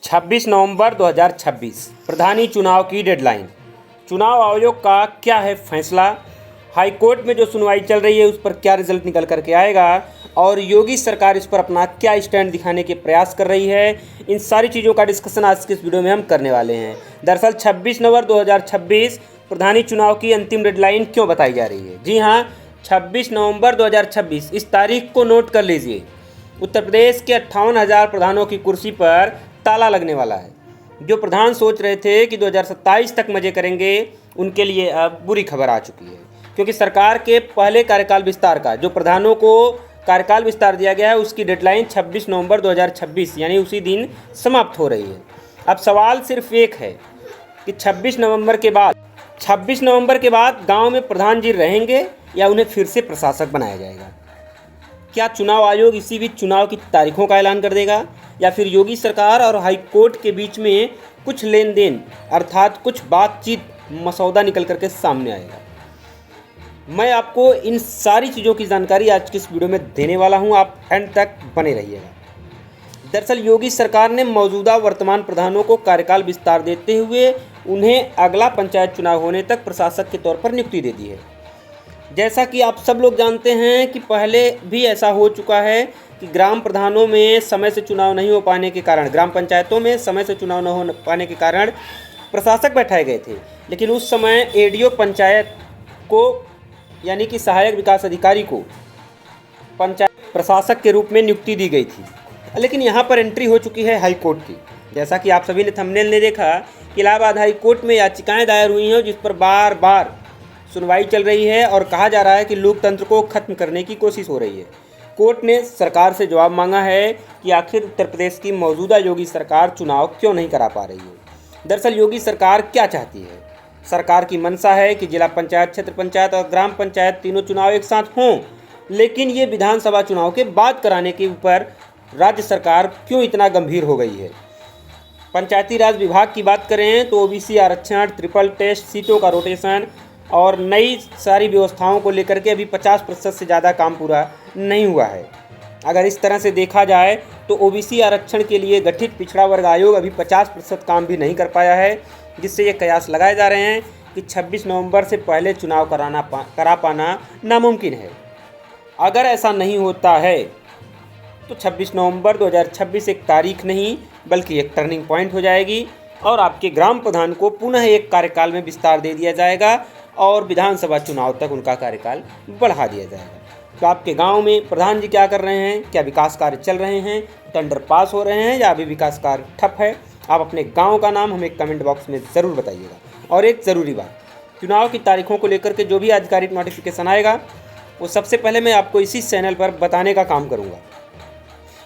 26 नवंबर 2026 प्रधानी चुनाव की डेडलाइन। चुनाव आयोग का क्या है फैसला, हाई कोर्ट में जो सुनवाई चल रही है उस पर क्या रिजल्ट निकल करके आएगा और योगी सरकार इस पर अपना क्या स्टैंड दिखाने के प्रयास कर रही है, इन सारी चीज़ों का डिस्कशन आज के इस वीडियो में हम करने वाले हैं। दरअसल 26 नवंबर 2026 प्रधानी चुनाव की अंतिम डेडलाइन क्यों बताई जा रही है? जी हाँ, 26 नवंबर 2026 इस तारीख को नोट कर लीजिए। उत्तर प्रदेश के 58,000 प्रधानों की कुर्सी पर ताला लगने वाला है। जो प्रधान सोच रहे थे कि 2027 तक मजे करेंगे, उनके लिए अब बुरी खबर आ चुकी है, क्योंकि सरकार के पहले कार्यकाल विस्तार का जो प्रधानों को कार्यकाल विस्तार दिया गया है उसकी डेडलाइन 26 नवंबर 2026 यानी उसी दिन समाप्त हो रही है। अब सवाल सिर्फ एक है कि 26 नवंबर के बाद गांव में प्रधान जी रहेंगे या उन्हें फिर से प्रशासक बनाया जाएगा? क्या चुनाव आयोग इसी बीच चुनाव की तारीखों का ऐलान कर देगा या फिर योगी सरकार और हाई कोर्ट के बीच में कुछ लेन देन अर्थात कुछ बातचीत मसौदा निकल करके सामने आएगा? मैं आपको इन सारी चीज़ों की जानकारी आज की इस वीडियो में देने वाला हूं, आप एंड तक बने रहिएगा। दरअसल योगी सरकार ने मौजूदा वर्तमान प्रधानों को कार्यकाल विस्तार देते हुए उन्हें अगला पंचायत चुनाव होने तक प्रशासक के तौर पर नियुक्ति दे दी है। जैसा कि आप सब लोग जानते हैं कि पहले भी ऐसा हो चुका है कि ग्राम प्रधानों में समय से चुनाव नहीं हो पाने के कारण, ग्राम पंचायतों में समय से चुनाव न हो पाने के कारण प्रशासक बैठाए गए थे, लेकिन उस समय एडीओ पंचायत को यानी कि सहायक विकास अधिकारी को पंचायत प्रशासक के रूप में नियुक्ति दी गई थी। लेकिन यहाँ पर एंट्री हो चुकी है हाई कोर्ट की। जैसा कि आप सभी ने थंबनेल ने देखा कि इलाहाबाद हाई कोर्ट में याचिकाएं दायर हुई हैं जिस पर बार बार सुनवाई चल रही है और कहा जा रहा है कि लोकतंत्र को खत्म करने की कोशिश हो रही है। कोर्ट ने सरकार से जवाब मांगा है कि आखिर उत्तर प्रदेश की मौजूदा योगी सरकार चुनाव क्यों नहीं करा पा रही है। दरअसल योगी सरकार क्या चाहती है? सरकार की मंशा है कि जिला पंचायत, क्षेत्र पंचायत और ग्राम पंचायत तीनों चुनाव एक साथ हों, लेकिन ये विधानसभा चुनाव के बाद कराने के ऊपर राज्य सरकार क्यों इतना गंभीर हो गई है? पंचायती राज विभाग की बात करें तो ओबीसी आरक्षण, ट्रिपल टेस्ट, सीटों का रोटेशन और नई सारी व्यवस्थाओं को लेकर के अभी 50% से ज़्यादा काम पूरा नहीं हुआ है। अगर इस तरह से देखा जाए तो ओबीसी आरक्षण के लिए गठित पिछड़ा वर्ग आयोग अभी 50% काम भी नहीं कर पाया है, जिससे ये कयास लगाए जा रहे हैं कि 26 नवंबर से पहले चुनाव करा पाना नामुमकिन है। अगर ऐसा नहीं होता है तो 26 नवंबर 2026 एक तारीख नहीं बल्कि एक टर्निंग पॉइंट हो जाएगी और आपके ग्राम प्रधान को पुनः एक कार्यकाल में विस्तार दे दिया जाएगा और विधानसभा चुनाव तक उनका कार्यकाल बढ़ा दिया जाएगा। तो आपके गांव में प्रधान जी क्या कर रहे हैं? क्या विकास कार्य चल रहे हैं, टेंडर पास हो रहे हैं या अभी विकास कार्य ठप है? आप अपने गांव का नाम हमें कमेंट बॉक्स में ज़रूर बताइएगा। और एक ज़रूरी बात, चुनाव की तारीखों को लेकर के जो भी आधिकारिक नोटिफिकेशन आएगा वो सबसे पहले मैं आपको इसी चैनल पर बताने का काम करूँगा,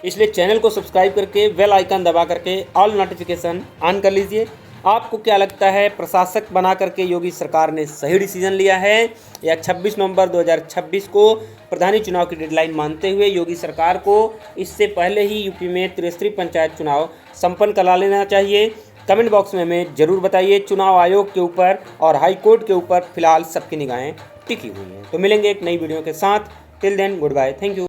इसलिए चैनल को सब्सक्राइब करके बेल आइकन दबा करके ऑल नोटिफिकेशन ऑन कर लीजिए। आपको क्या लगता है, प्रशासक बना करके योगी सरकार ने सही डिसीजन लिया है या 26 नवंबर 2026 को प्रधानी चुनाव की डेडलाइन मानते हुए योगी सरकार को इससे पहले ही यूपी में त्रिस्तरीय पंचायत चुनाव संपन्न करा लेना चाहिए? कमेंट बॉक्स में हमें ज़रूर बताइए। चुनाव आयोग के ऊपर और हाई कोर्ट के ऊपर फिलहाल सबकी निगाहें टिकी हुई हैं। तो मिलेंगे एक नई वीडियो के साथ। Till then goodbye, thank you.